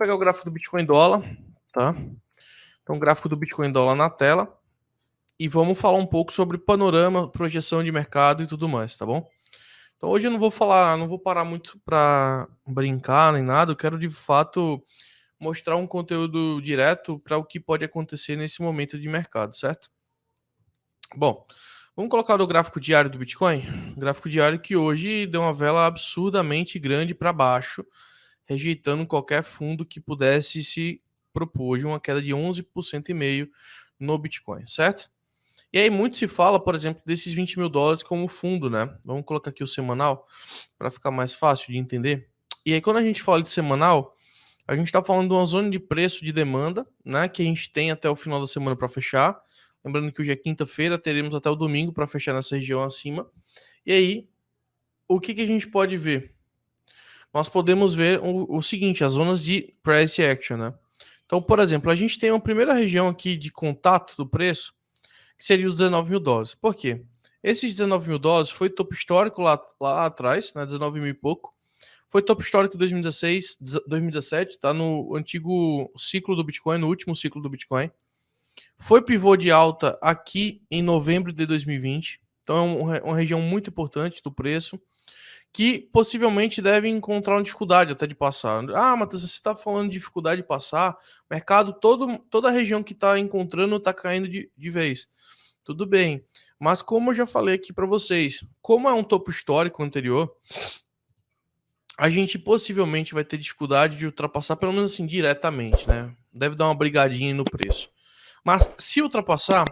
pegar o gráfico do Bitcoin dólar, tá? Então, o gráfico do Bitcoin dólar na tela. E vamos falar um pouco sobre panorama, projeção de mercado e tudo mais, tá bom? Então, hoje eu não vou falar, não vou parar muito para brincar nem nada. Eu quero, de fato, mostrar um conteúdo direto para o que pode acontecer nesse momento de mercado, certo? Bom, vamos colocar o gráfico diário do Bitcoin. Gráfico diário que hoje deu uma vela absurdamente grande para baixo, rejeitando qualquer fundo que pudesse se propor de uma queda de 11,5% no Bitcoin, certo? E aí muito se fala, por exemplo, desses 20 mil dólares como fundo, né? Vamos colocar aqui o semanal para ficar mais fácil de entender. E aí quando a gente fala de semanal, a gente está falando de uma zona de preço de demanda, né? Que a gente tem até o final da semana para fechar. Lembrando que hoje é quinta-feira, teremos até o domingo para fechar nessa região acima. E aí, o que a gente pode ver? Nós podemos ver o seguinte, as zonas de price action, né? Então, por exemplo, a gente tem uma primeira região aqui de contato do preço, que seria os 19 mil dólares. Por quê? Esses 19 mil dólares foi topo histórico lá atrás, né, 19 mil e pouco. Foi topo histórico em 2016, 2017, tá no antigo ciclo do Bitcoin, no último ciclo do Bitcoin. Foi pivô de alta aqui em novembro de 2020. Então é uma região muito importante do preço, que possivelmente deve encontrar uma dificuldade até de passar. Ah, Matheus, você está falando de dificuldade de passar, o mercado, toda a região que está encontrando está caindo de vez. Tudo bem, mas como eu já falei aqui para vocês, como é um topo histórico anterior, a gente possivelmente vai ter dificuldade de ultrapassar, pelo menos assim, diretamente, né? Deve dar uma brigadinha no preço. Mas se ultrapassar,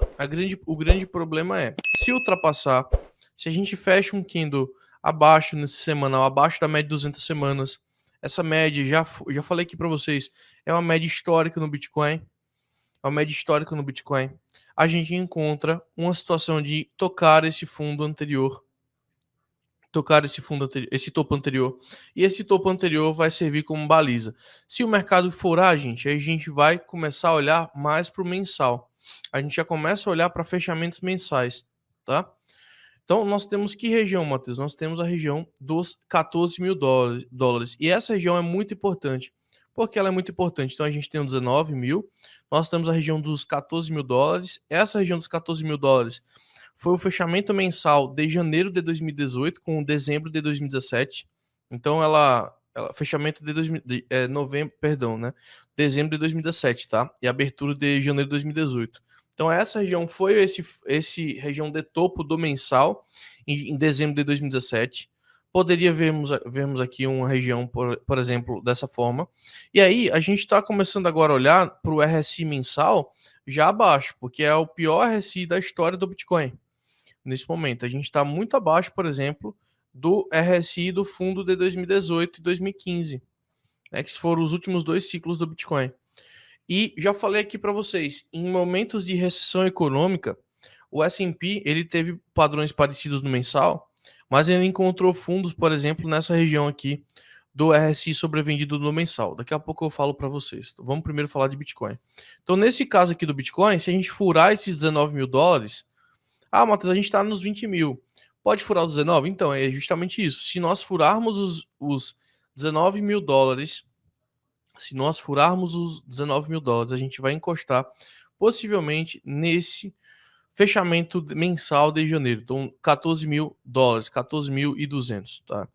o grande problema é, se ultrapassar, se a gente fecha um candle abaixo nesse semanal, abaixo da média de 200 semanas, essa média, já falei aqui para vocês, é uma média histórica no Bitcoin, a gente encontra uma situação de tocar esse fundo anterior, esse topo anterior, e esse topo anterior vai servir como baliza. Se o mercado furar, gente, aí a gente vai começar a olhar mais para o mensal. A gente já começa a olhar para fechamentos mensais, tá? Então, nós temos que região, Matheus? Nós temos a região dos 14 mil dólares. E essa região é muito importante. Por que ela é muito importante? Então, a gente tem os 19 mil, nós temos a região dos 14 mil dólares. Essa região dos 14 mil dólares foi o fechamento mensal de janeiro de 2018 com dezembro de 2017. Então, fechamento de novembro, perdão, né? Dezembro de 2017, tá? E abertura de janeiro de 2018. Então, essa região foi esse região de topo do mensal em dezembro de 2017. Poderia vermos aqui uma região, por exemplo, dessa forma. E aí, a gente está começando agora a olhar para o RSI mensal já abaixo, porque é o pior RSI da história do Bitcoin. Nesse momento, a gente está muito abaixo, por exemplo, do RSI do fundo de 2018 e 2015, né, que foram os últimos dois ciclos do Bitcoin. E já falei aqui para vocês, em momentos de recessão econômica, o S&P ele teve padrões parecidos no mensal, mas ele encontrou fundos, por exemplo, nessa região aqui do RSI sobrevendido no mensal. Daqui a pouco eu falo para vocês. Então, vamos primeiro falar de Bitcoin. Então, nesse caso aqui do Bitcoin, se a gente furar esses 19 mil dólares, Matheus, a gente está nos 20 mil. Pode furar os 19? Então, é justamente isso. Se nós furarmos os 19 mil dólares, a gente vai encostar possivelmente nesse fechamento mensal de janeiro. Então, 14 mil dólares, 14.200, tá?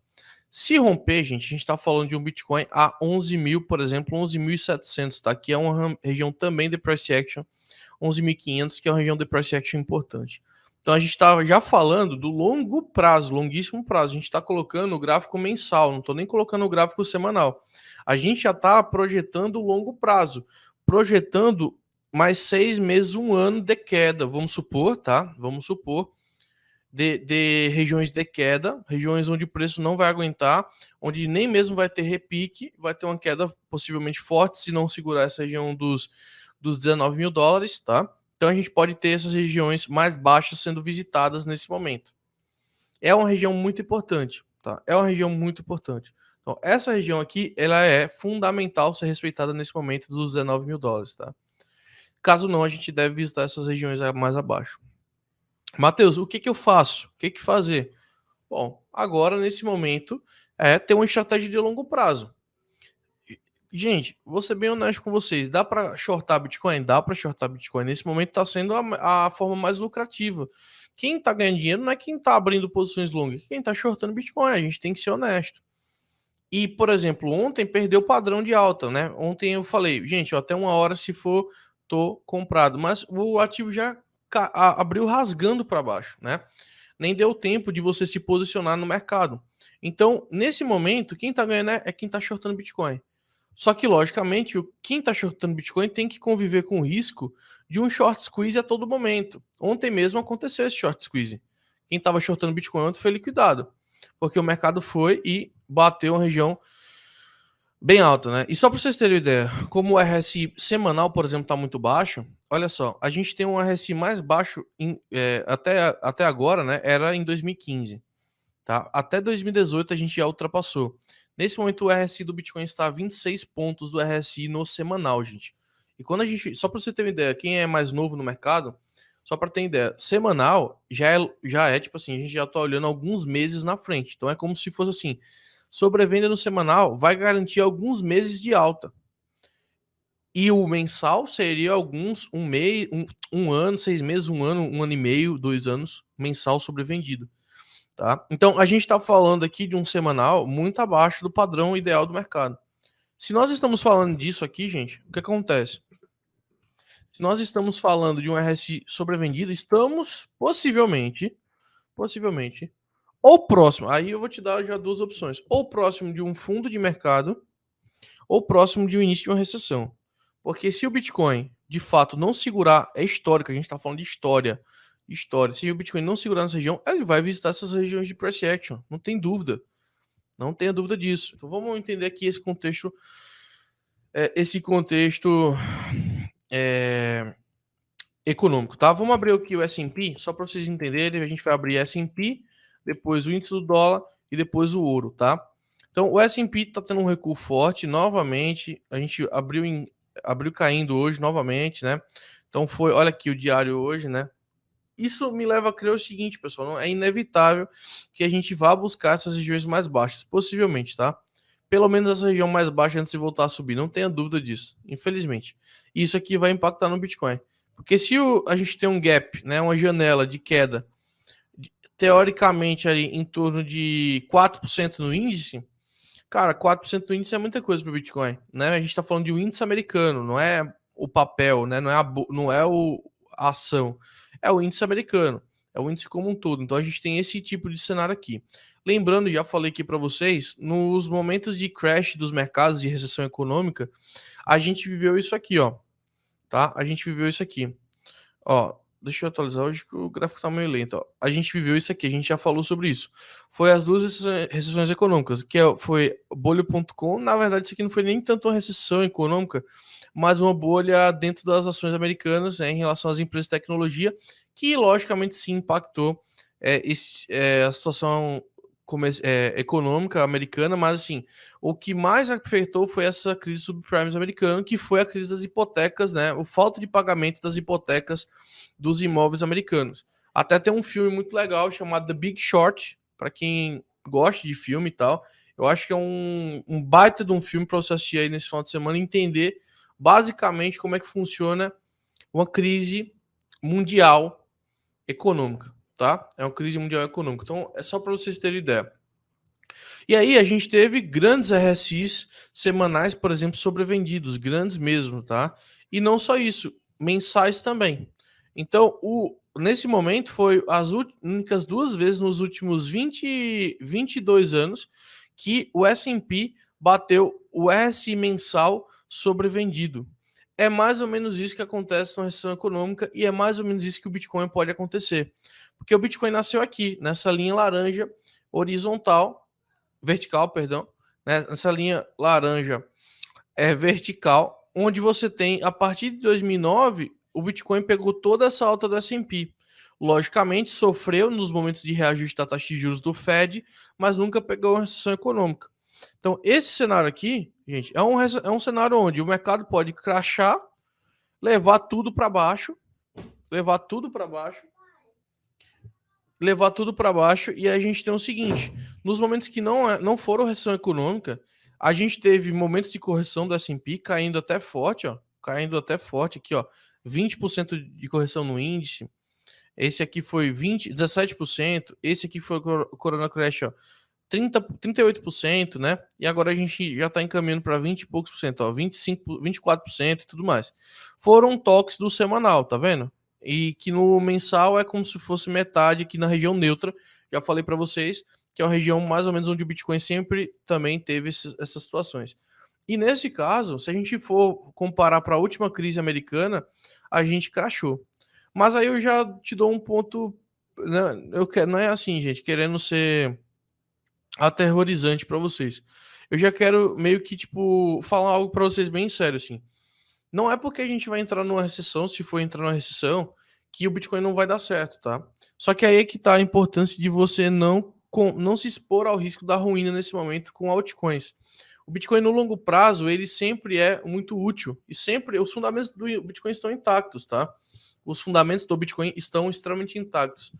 Se romper, gente, a gente está falando de um Bitcoin a 11 mil, por exemplo, 11.700, tá? Que é uma região também de price action, 11.500, que é uma região de price action importante. Então a gente está já falando do longo prazo, longuíssimo prazo. A gente está colocando o gráfico mensal, não estou nem colocando o gráfico semanal. A gente já está projetando o longo prazo, projetando mais 6 meses, um ano de queda. Vamos supor, tá? Vamos supor de regiões de queda, regiões onde o preço não vai aguentar, onde nem mesmo vai ter repique, vai ter uma queda possivelmente forte se não segurar essa região dos 19 mil dólares, tá? Então a gente pode ter essas regiões mais baixas sendo visitadas nesse momento. É uma região muito importante, tá? É uma região muito importante. Então, essa região aqui, ela é fundamental ser respeitada nesse momento dos 19 mil dólares, tá? Caso não, a gente deve visitar essas regiões mais abaixo. Matheus, o que eu faço? O que fazer? Bom, agora, nesse momento, é ter uma estratégia de longo prazo. Gente, vou ser bem honesto com vocês. Dá para shortar Bitcoin? Dá para shortar Bitcoin. Nesse momento está sendo a forma mais lucrativa. Quem está ganhando dinheiro não é quem está abrindo posições longas, quem está shortando Bitcoin. A gente tem que ser honesto. E, por exemplo, ontem perdeu o padrão de alta, né? Ontem eu falei, gente, até 1 hora se for, tô comprado. Mas o ativo já abriu rasgando para baixo, né? Nem deu tempo de você se posicionar no mercado. Então, nesse momento, quem tá ganhando é quem tá shortando Bitcoin. Só que, logicamente, quem está shortando Bitcoin tem que conviver com o risco de um short squeeze a todo momento. Ontem mesmo aconteceu esse short squeeze. Quem estava shortando Bitcoin ontem foi liquidado, porque o mercado foi e bateu uma região bem alta, né? E só para vocês terem ideia, como o RSI semanal, por exemplo, está muito baixo, olha só, a gente tem um RSI mais baixo até agora, né? Era em 2015. Tá? Até 2018 a gente já ultrapassou. Nesse momento o RSI do Bitcoin está a 26 pontos do RSI no semanal, gente. E quando a gente, só para você ter uma ideia, quem é mais novo no mercado, só para ter uma ideia, semanal já é tipo assim, a gente já tá olhando alguns meses na frente. Então é como se fosse assim, sobrevenda no semanal vai garantir alguns meses de alta. E o mensal seria um mês, um ano, 6 meses, um ano e meio, 2 anos, mensal sobrevendido. Tá? Então, a gente está falando aqui de um semanal muito abaixo do padrão ideal do mercado. Se nós estamos falando disso aqui, gente, o que acontece? Se nós estamos falando de um RSI sobrevendido, estamos possivelmente, ou próximo, aí eu vou te dar já duas opções, ou próximo de um fundo de mercado, ou próximo de um início de uma recessão. Porque se o Bitcoin, de fato, não segurar, é histórico, a gente está falando de história, se o Bitcoin não segurar nessa região, ele vai visitar essas regiões de price action, não tem dúvida. Não tenha dúvida disso. Então vamos entender aqui esse contexto econômico, tá? Vamos abrir aqui o S&P, só para vocês entenderem, a gente vai abrir S&P, depois o índice do dólar e depois o ouro, tá? Então o S&P está tendo um recuo forte novamente, a gente abriu caindo hoje novamente, né? Então olha aqui o diário hoje, né? Isso me leva a crer o seguinte, pessoal, não é inevitável que a gente vá buscar essas regiões mais baixas, possivelmente, tá? Pelo menos essa região mais baixa antes de voltar a subir, não tenha dúvida disso, infelizmente. Isso aqui vai impactar no Bitcoin. Porque se a gente tem um gap, né, uma janela de queda, teoricamente ali em torno de 4% no índice, cara, 4% do índice é muita coisa para o Bitcoin, né? A gente está falando de um índice americano, não é o papel, né? A ação, é o índice americano, é o índice como um todo. Então a gente tem esse tipo de cenário aqui. Lembrando, já falei aqui para vocês, nos momentos de crash dos mercados de recessão econômica, a gente viveu isso aqui, ó, tá? A gente viveu isso aqui. Ó, deixa eu atualizar hoje que o gráfico tá meio lento. Ó. A gente viveu isso aqui, a gente já falou sobre isso. Foi as duas recessões econômicas, foi bolha.com. Na verdade, isso aqui não foi nem tanto uma recessão econômica, mas uma bolha dentro das ações americanas, né, em relação às empresas de tecnologia, que logicamente sim impactou a situação econômica americana, mas assim, o que mais afetou foi essa crise subprime americana, que foi a crise das hipotecas, né? O falta de pagamento das hipotecas dos imóveis americanos. Até tem um filme muito legal chamado The Big Short, para quem gosta de filme e tal. Eu acho que é um baita de um filme para você assistir aí nesse final de semana e entender basicamente como é que funciona uma crise mundial econômica, tá? É uma crise mundial econômica. Então, é só para vocês terem ideia. E aí, a gente teve grandes RSIs semanais, por exemplo, sobrevendidos, grandes mesmo, tá? E não só isso, mensais também. Então, nesse momento, foi as únicas duas vezes nos últimos 22 anos que o S&P bateu o RSI mensal sobrevendido. É mais ou menos isso que acontece na recessão econômica e é mais ou menos isso que o Bitcoin pode acontecer. Porque o Bitcoin nasceu aqui, nessa linha laranja horizontal, vertical, perdão, né? Nessa linha laranja vertical, onde você tem, a partir de 2009, o Bitcoin pegou toda essa alta do S&P. Logicamente, sofreu nos momentos de reajuste da taxa de juros do Fed, mas nunca pegou uma recessão econômica. Então, esse cenário aqui, gente, é um cenário onde o mercado pode crashar, levar tudo para baixo, levar tudo para baixo, e a gente tem o seguinte, nos momentos que não foram recessão econômica, A gente teve momentos de correção do S&P caindo até forte, ó, caindo até forte aqui, ó, 20% de correção no índice. Esse aqui foi 17%, esse aqui foi o Corona Crash, ó, 38%, né? E agora a gente já está encaminhando para 20 e poucos por cento, ó, 25, 24% e tudo mais. Foram toques do semanal, tá vendo? E que no mensal é como se fosse metade aqui na região neutra. Já falei para vocês que é uma região mais ou menos onde o Bitcoin sempre também teve essas situações. E nesse caso, se a gente for comparar para a última crise americana, a gente crashou. Mas aí eu já te dou um ponto, né, eu quero, não é assim, gente, querendo ser aterrorizante para vocês. Eu já quero meio que tipo falar algo para vocês bem sério assim. Não é porque a gente vai entrar numa recessão, se for entrar numa recessão, que o Bitcoin não vai dar certo, tá? Só que aí é que tá a importância de você não se expor ao risco da ruína nesse momento com altcoins. O Bitcoin no longo prazo, ele sempre é muito útil e sempre os fundamentos do Bitcoin estão intactos, tá? Os fundamentos do Bitcoin estão extremamente intactos.